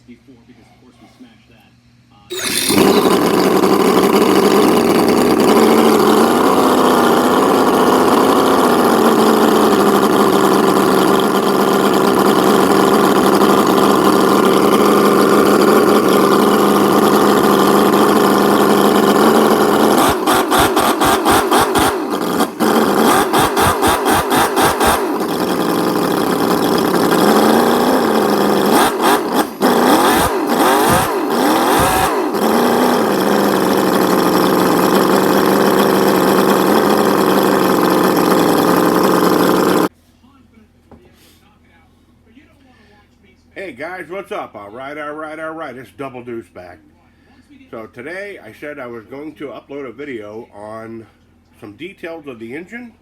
before because, of course, we smashed that. Hey guys, what's up? All right. It's Double Deuce back. So today I said I was going to upload a video on some details of the engine,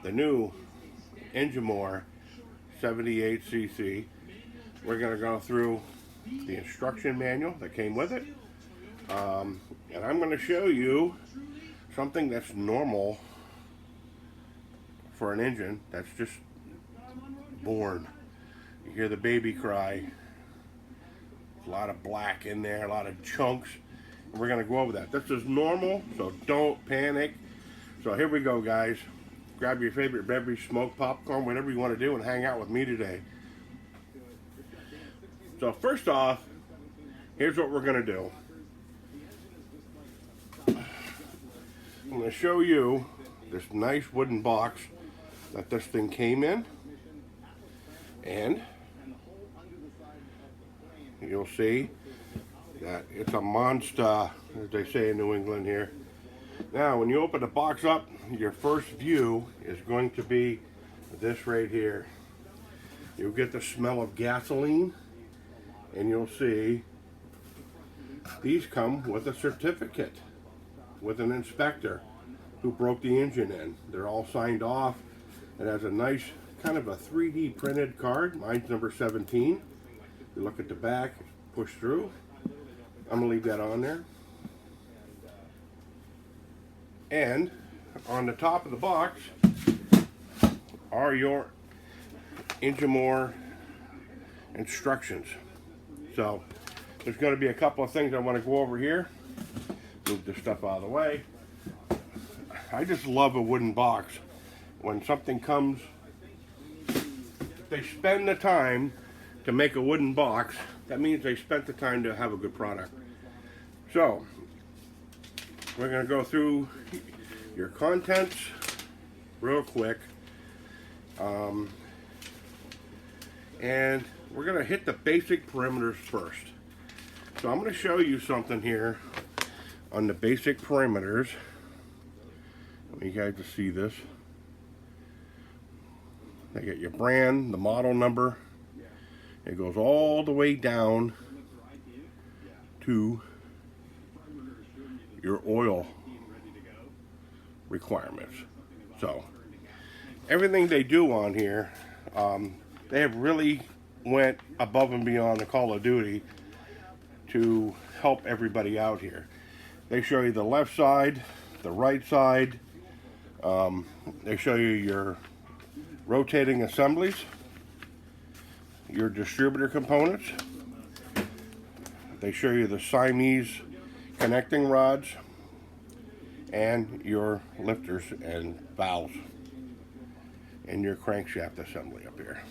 the new Enjomore 78cc. We're going to go through the instruction manual that came with it. And I'm going to show you something that's normal for an engine that's just born. You hear the baby cry. A lot of black in there, a lot of chunks. And we're going to go over that. This is normal, so don't panic. So here we go, guys. Grab your favorite beverage, smoke, popcorn, whatever you want to do, and hang out with me today. So first off, here's what we're going to do. I'm going to show you this nice wooden box that this thing came in. And you'll see that it's a monster, as they say in New England here. Now, when you open the box up, your first view is going to be this right here. You'll get the smell of gasoline, and you'll see these come with a certificate, with an inspector who broke the engine in. They're all signed off. It has a nice kind of a 3D printed card. Mine's number 17. You look at the back, push through. I'm gonna leave that on there. And on the top of the box are your Enjomore instructions. So there's going to be a couple of things I want to go over here. Move this stuff out of the way. I just love a wooden box. When something comes, they spend the time to make a wooden box. That means they spent the time to have a good product. So we're going to go through your contents real quick, and we're going to hit the basic perimeters first. So I'm going to show you something here on the basic perimeters. I want you guys to see this. They get your brand, the model number. It goes all the way down to your oil requirements. So everything they do on here, they have really went above and beyond the Call of Duty to help everybody out here. They show you the left side, the right side. They show you your rotating assemblies, your distributor components. They show you the Siamese connecting rods and your lifters and valves and your crankshaft assembly up here.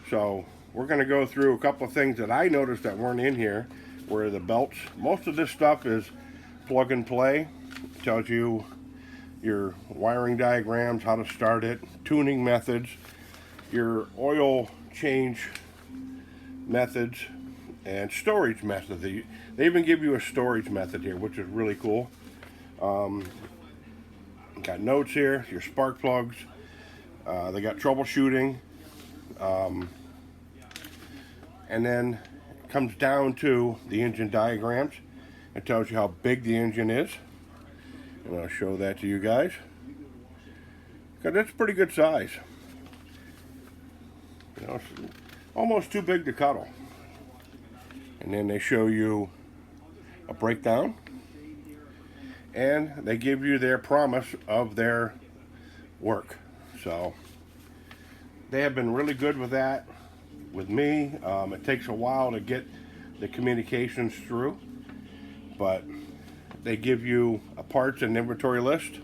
So we're going to go through a couple of things that I noticed that weren't in here, where the belts. Most of this stuff is plug and play. It tells you your wiring diagrams, how to start it, tuning methods, your oil change methods, and storage method. They even give you a storage method here, which is really cool. Got notes here, your spark plugs. They got troubleshooting. And then it comes down to the engine diagrams. It tells you how big the engine is. And I'll show that to you guys. Because it's pretty good size. You know, it's almost too big to cuddle. And then they show you a breakdown. And they give you their promise of their work. So they have been really good with that. with me. It takes a while to get the communications through, but they give you a parts and inventory list.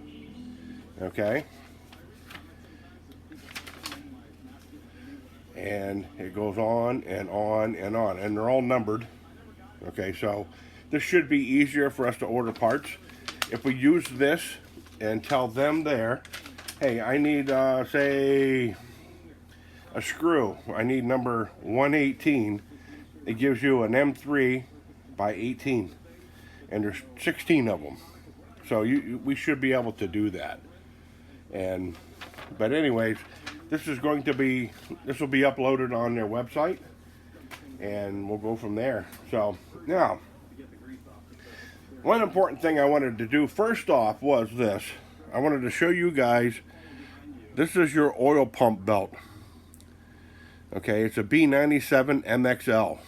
Okay. And it goes on and on and on, and they're all numbered. Okay, so this should be easier for us to order parts if we use this and tell them there, hey, I need say a screw, I need number 118. It gives you an M3 by 18, and there's 16 of them, so we should be able to do that. But anyways, this will be uploaded on their website, and we'll go from there. So now, one important thing I wanted to do first off was this. I wanted to show you guys, this is your oil pump belt. Okay, it's a B97 MXL.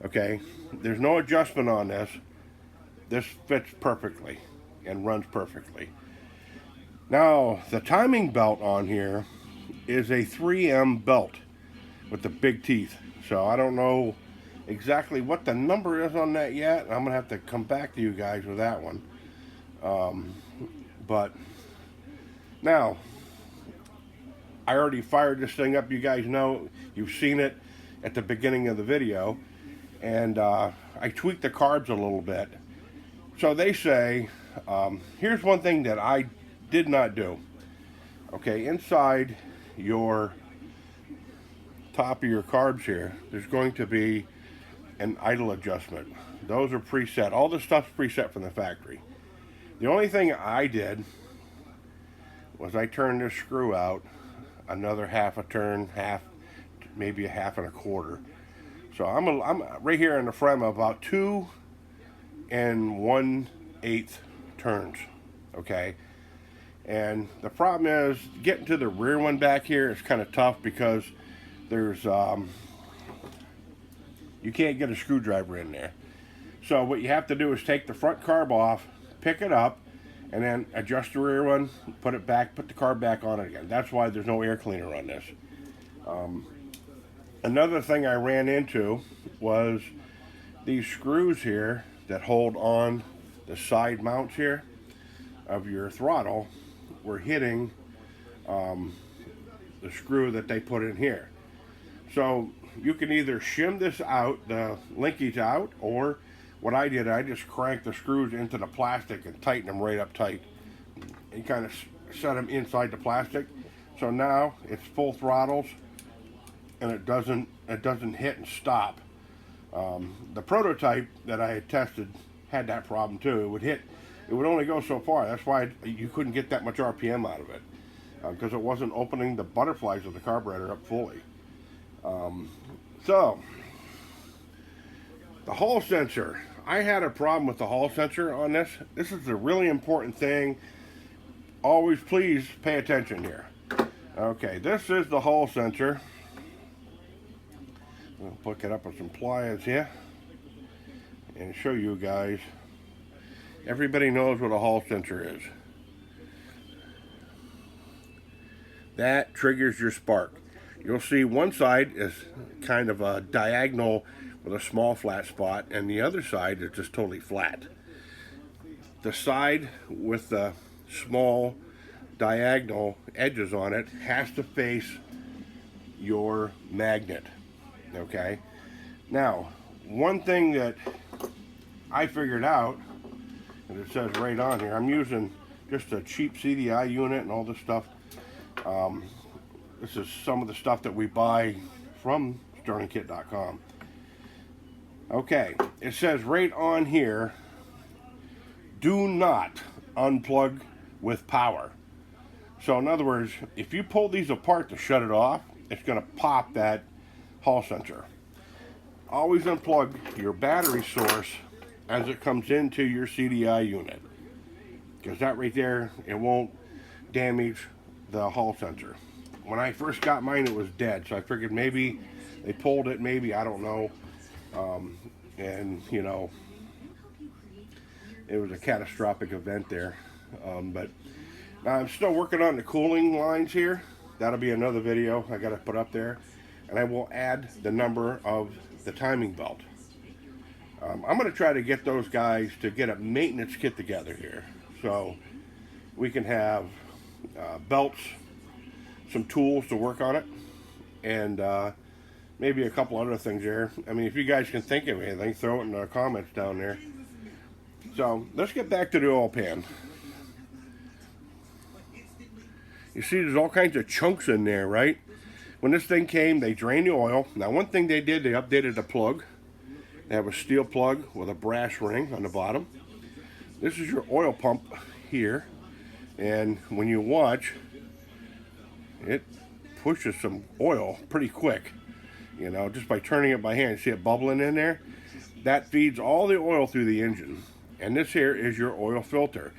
Okay, there's no adjustment on this. This fits perfectly and runs perfectly. Now, the timing belt on here is a 3M belt with the big teeth. So I don't know exactly what the number is on that yet. I'm going to have to come back to you guys with that one. But now, I already fired this thing up. You guys know, you've seen it at the beginning of the video. And I tweaked the carbs a little bit. So they say, here's one thing that I did not do. Okay, inside your top of your carbs here, there's going to be an idle adjustment. Those are preset. All this stuff's preset from the factory. The only thing I did was I turned this screw out another half a turn, maybe a half and a quarter. So I'm right here in the front of about 2 1/8 turns. Okay. And the problem is getting to the rear one back here is kind of tough because there's you can't get a screwdriver in there. So what you have to do is take the front carb off, pick it up, and then adjust the rear one, put it back, put the carb back on it again. That's why there's no air cleaner on this. Another thing I ran into was these screws here that hold on the side mounts here of your throttle were hitting the screw that they put in here. So you can either shim this out, the linkage out, or what I did, I just cranked the screws into the plastic and tightened them right up tight and kind of set them inside the plastic. So now it's full throttles and it doesn't hit and stop. The prototype that I had tested had that problem too. It would only go so far. That's why you couldn't get that much RPM out of it, because it wasn't opening the butterflies of the carburetor up fully. So, the Hall sensor. I had a problem with the Hall sensor on this. This is a really important thing. Always please pay attention here. Okay, this is the Hall sensor. I'll pick it up with some pliers here and show you guys. Everybody knows what a Hall sensor is. That triggers your spark. You'll see one side is kind of a diagonal with a small flat spot, and the other side is just totally flat. The side with the small diagonal edges on it has to face your magnet. Okay? Now, one thing that I figured out, and it says right on here, I'm using just a cheap CDI unit and all this stuff. This is some of the stuff that we buy from SterningKit.com. Okay, it says right on here, do not unplug with power. So in other words, if you pull these apart to shut it off, it's going to pop that Hall sensor. Always unplug your battery source as it comes into your CDI unit, because that right there, it won't damage the Hall sensor. When I first got mine, it was dead, so I figured maybe they pulled it, maybe, I don't know. And you know, it was a catastrophic event there. But I'm still working on the cooling lines here. That'll be another video I got to put up there. and I will add the number of the timing belt. I'm going to try to get those guys to get a maintenance kit together here, so we can have belts, some tools to work on it, and maybe a couple other things there. I mean, if you guys can think of anything, throw it in the comments down there. So let's get back to the oil pan. You see there's all kinds of chunks in there, right? When this thing came, they drained the oil. Now, one thing they did, they updated the plug. They have a steel plug with a brass ring on the bottom. This is your oil pump here. And when you watch, it pushes some oil pretty quick. You know, just by turning it by hand. See it bubbling in there? That feeds all the oil through the engine. And this here is your oil filter.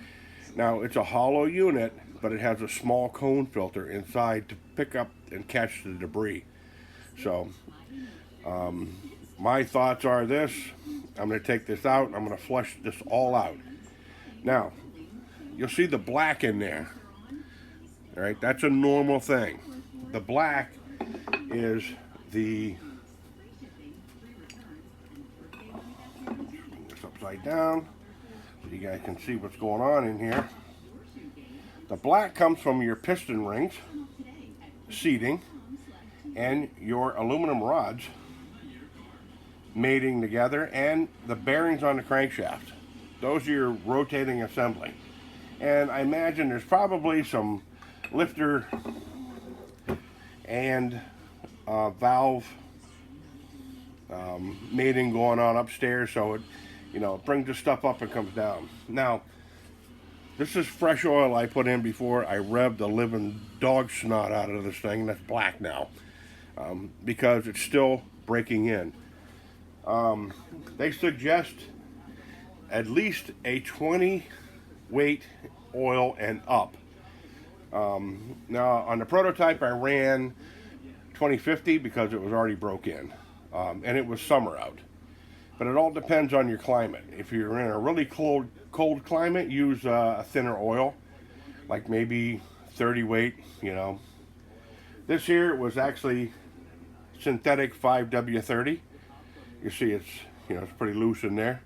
Now, it's a hollow unit, but it has a small cone filter inside to pick up and catch the debris. So, my thoughts are this. I'm going to take this out. I'm going to flush this all out. Now, you'll see the black in there. All right, that's a normal thing. The black is the... Bring this upside down so you guys can see what's going on in here. The black comes from your piston rings, seating, and your aluminum rods mating together, and the bearings on the crankshaft. Those are your rotating assembly. And I imagine there's probably some lifter and valve mating going on upstairs, so it, you know, it brings the stuff up and comes down. Now, this is fresh oil I put in before I revved the living dog snot out of this thing. That's black now because it's still breaking in. They suggest at least a 20 weight oil and up. Now on the prototype I ran 2050 because it was already broke in, and it was summer out. But it all depends on your climate. If you're in a really cold climate, use a thinner oil, like maybe 30 weight, you know. This here was actually synthetic 5W30. You see it's, you know, it's pretty loose in there.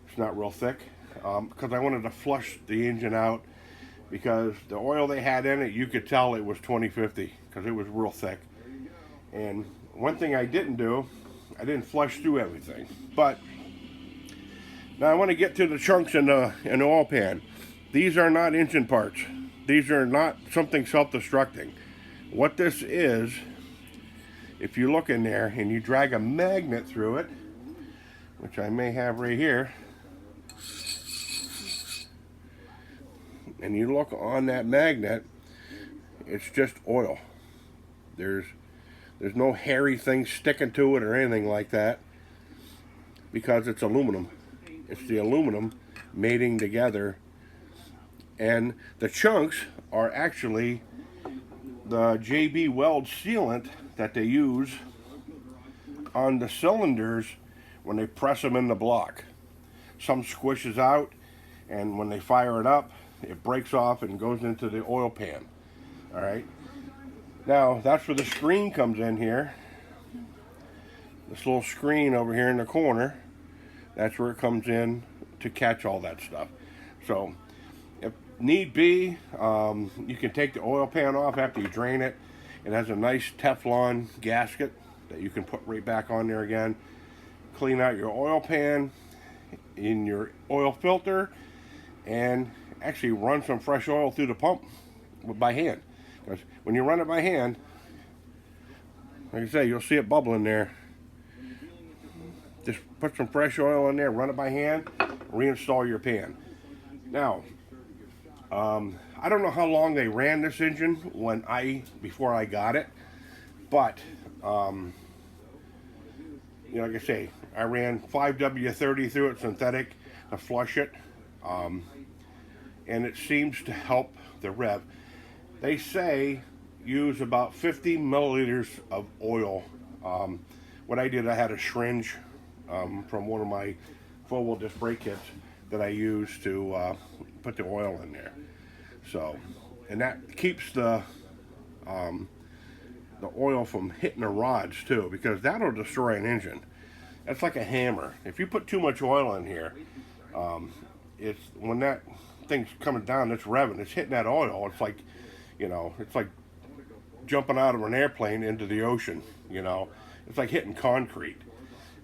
It's not real thick, because I wanted to flush the engine out, because the oil they had in it, you could tell it was 2050 because it was real thick. And one thing I didn't do, I didn't flush through everything. But now I want to get to the chunks in the oil pan. These are not engine parts. These are not something self-destructing. What this is, if you look in there and you drag a magnet through it, which I may have right here, and you look on that magnet, it's just oil. There's no hairy thing sticking to it or anything like that, because it's aluminum. It's the aluminum mating together, and the chunks are actually the JB Weld sealant that they use on the cylinders when they press them in the block. Some squishes out, and when they fire it up, it breaks off and goes into the oil pan. All right. Now, that's where the screen comes in here. This little screen over here in the corner, that's where it comes in to catch all that stuff. So, if need be, you can take the oil pan off after you drain it. It has a nice Teflon gasket that you can put right back on there again. Clean out your oil pan in your oil filter, and actually run some fresh oil through the pump by hand. Because when you run it by hand, like I say, you'll see it bubbling there. Just put some fresh oil in there, run it by hand, reinstall your pan. Now, I don't know how long they ran this engine before I got it, but you know, like I say, I ran 5W30 through it, synthetic, to flush it, and it seems to help the rev. They say use about 50 milliliters of oil. What I did, I had a syringe from one of my four-wheel disc brake kits that I used to put the oil in there. So, and that keeps the the oil from hitting the rods too, because that'll destroy an engine. It's like a hammer. If you put too much oil in here, it's when that thing's coming down, it's revving, it's hitting that oil. It's like, it's like jumping out of an airplane into the ocean. It's like hitting concrete.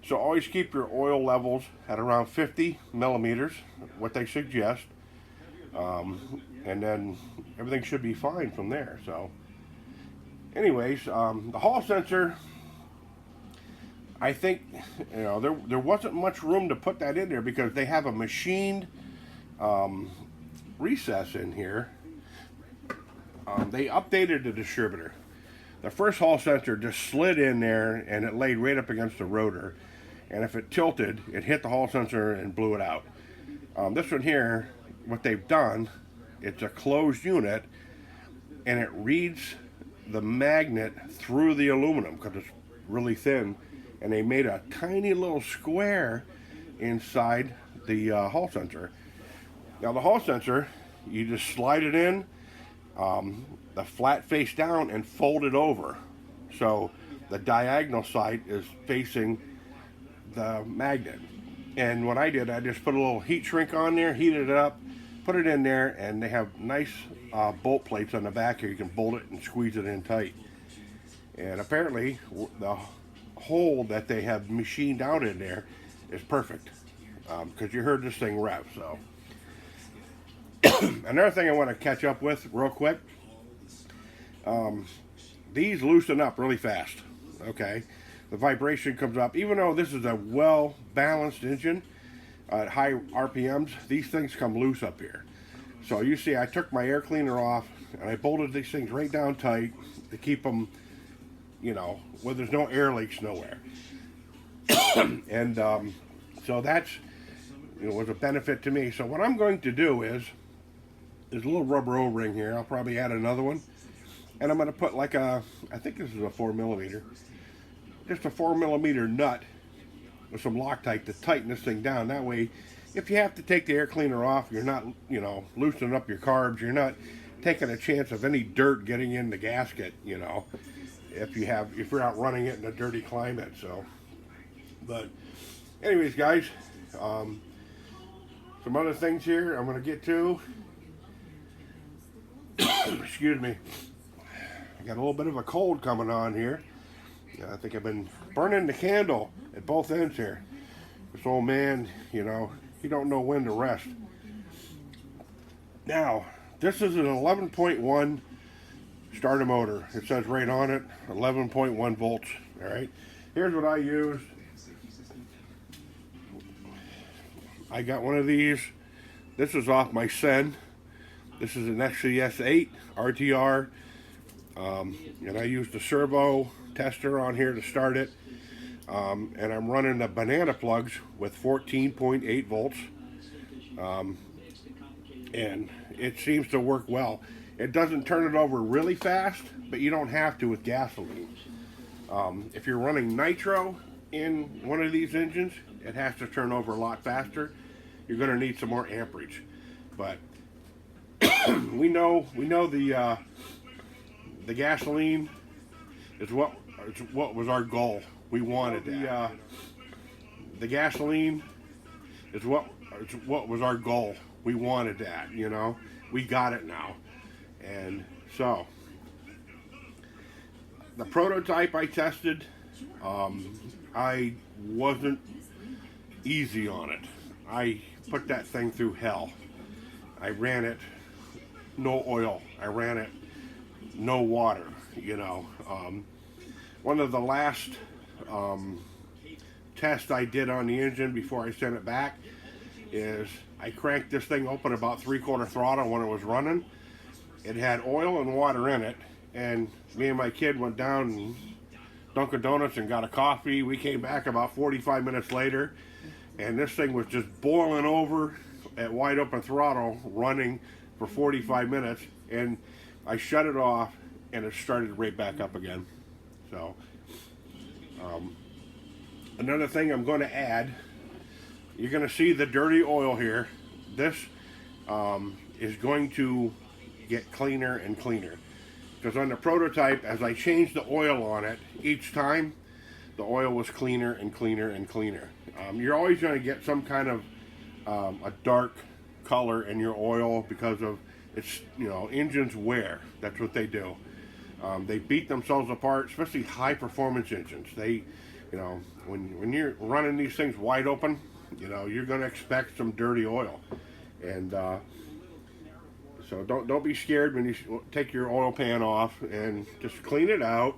So always keep your oil levels at around 50 millimeters, what they suggest, and then everything should be fine from there. So, anyways, the hall sensor, I think, there wasn't much room to put that in there because they have a machined recess in here. They updated the distributor. The first hall sensor just slid in there and it laid right up against the rotor. And if it tilted, it hit the hall sensor and blew it out. This one here, what they've done, it's a closed unit and it reads the magnet through the aluminum because it's really thin. And they made a tiny little square inside the hall sensor. Now the hall sensor, you just slide it in, the flat face down and fold it over. So the diagonal side is facing the magnet. And what I did, I just put a little heat shrink on there, heated it up, put it in there, and they have nice bolt plates on the back here. You can bolt it and squeeze it in tight. And apparently the hole that they have machined out in there is perfect, because you heard this thing rev. So another thing I want to catch up with real quick, these loosen up really fast. Okay, the vibration comes up. Even though this is a well balanced engine at high RPMs, these things come loose up here. So you see I took my air cleaner off and I bolted these things right down tight to keep them, where there's no air leaks nowhere. And so that's, was a benefit to me. So what I'm going to do is, there's a little rubber O-ring here. I'll probably add another one. And I'm going to put like I think this is a 4 millimeter. Just a 4 millimeter nut with some Loctite to tighten this thing down. That way, if you have to take the air cleaner off, you're not, loosening up your carbs. You're not taking a chance of any dirt getting in the gasket, if you're out running it in a dirty climate. So, but anyways, guys, some other things here I'm going to get to. Excuse me. I got a little bit of a cold coming on here. I think I've been burning the candle at both ends here. This old man, he don't know when to rest. Now, this is an 11.1 starter motor. It says right on it, 11.1 volts. All right. Here's what I used. I got one of these. This is off my Sen. This is an XCS8 RTR. And I used a servo tester on here to start it. And I'm running the banana plugs with 14.8 volts. And it seems to work well. It doesn't turn it over really fast, but you don't have to with gasoline. If you're running nitro in one of these engines, it has to turn over a lot faster. You're going to need some more amperage. But we know the gasoline is what was our goal. We wanted that. The gasoline is what was our goal. We wanted that. We got it now. And so the prototype I tested, I wasn't easy on it. I put that thing through hell. I ran it no oil. I ran it no water. One of the last tests I did on the engine before I sent it back is I cranked this thing open about 3/4 throttle when it was running. It had oil and water in it, and me and my kid went down and Dunkin' Donuts and got a coffee. We came back about 45 minutes later, and this thing was just boiling over at wide open throttle, running for 45 minutes, and I shut it off, and it started right back up again. So, another thing I'm going to add, you're going to see the dirty oil here. This is going to get cleaner and cleaner. Because on the prototype, as I changed the oil on it each time, the oil was cleaner and cleaner and cleaner. You're always going to get some kind of a dark color in your oil because of it's, you know, engines wear. That's what they do. They beat themselves apart, especially high performance engines. They, you know, when you're running these things wide open, you know, you're going to expect some dirty oil. And so don't be scared when you take your oil pan off, and just clean it out.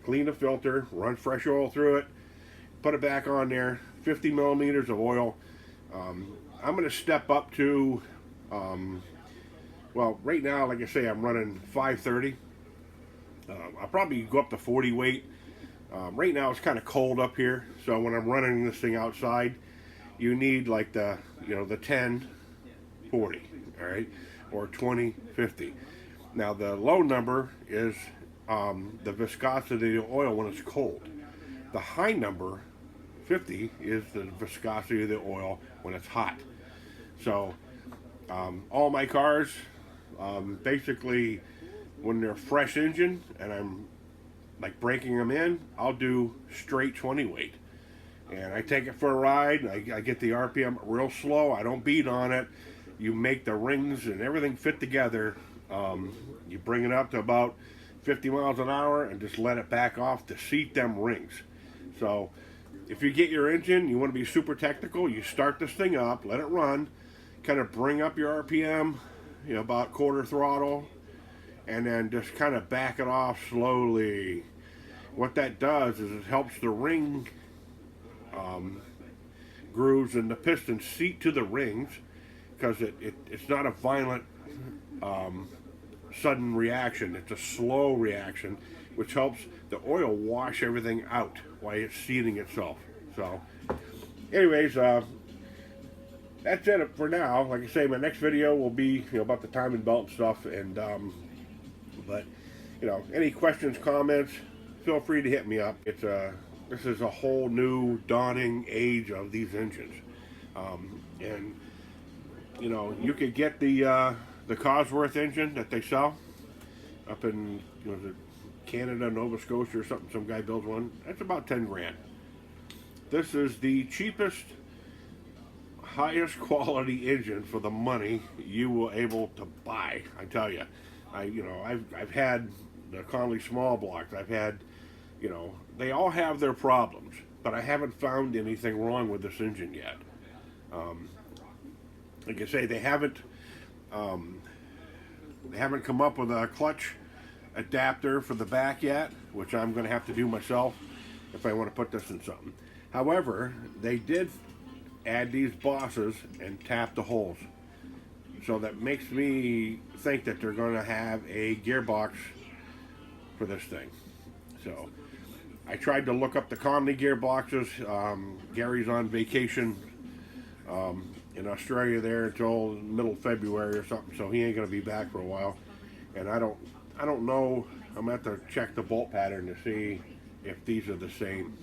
Clean the filter, run fresh oil through it, put it back on there. 50 millimeters of oil. I'm going to step up to, well, right now, like I say, I'm running 530. I'll probably go up to 40 weight. Right now it's kind of cold up here, so when I'm running this thing outside, you need like the, you know, the 10 40, all right, or 20 50. Now the low number is the viscosity of the oil when it's cold. The high number, 50, is the viscosity of the oil when it's hot. So all my cars, basically, when they're fresh engine and I'm like breaking them in, I'll do straight 20 weight. And I take it for a ride. I get the RPM real slow. I don't beat on it. You make the rings and everything fit together. You bring it up to about 50 miles an hour and just let it back off to seat them rings. So if you get your engine, you want to be super technical, you start this thing up, let it run, kind of bring up your RPM, you know, about quarter throttle, and then just kind of back it off slowly. What that does is it helps the ring grooves and the piston seat to the rings, because it's not a violent sudden reaction. It's a slow reaction, which helps the oil wash everything out while it's seating itself. So anyways, that's it for now. Like I say, my next video will be, you know, about the timing belt and stuff. And but you know, any questions, comments, feel free to hit me up. It's this is a whole new dawning age of these engines, and you know, you could get the Cosworth engine that they sell up in, you know, Canada, Nova Scotia or something. Some guy builds one. That's about 10 grand. This is the cheapest, highest quality engine for the money you will able to buy. I tell you, I've had the Conley small blocks. I've had, you know, they all have their problems, but I haven't found anything wrong with this engine yet. Like I say, they haven't come up with a clutch adapter for the back yet, which I'm going to have to do myself if I want to put this in something. However, they did add these bosses and tap the holes, so that makes me think that they're going to have a gearbox for this thing. So I tried to look up the Conley gearboxes. Gary's on vacation in Australia there until middle of February or something, so he ain't going to be back for a while. And I don't know. I'm going to have to check the bolt pattern to see if these are the same,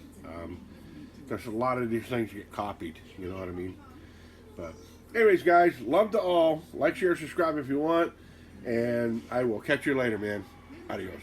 because a lot of these things get copied, you know what I mean? But anyways, guys, love to all. Like, share, subscribe if you want, and I will catch you later, man. Adios.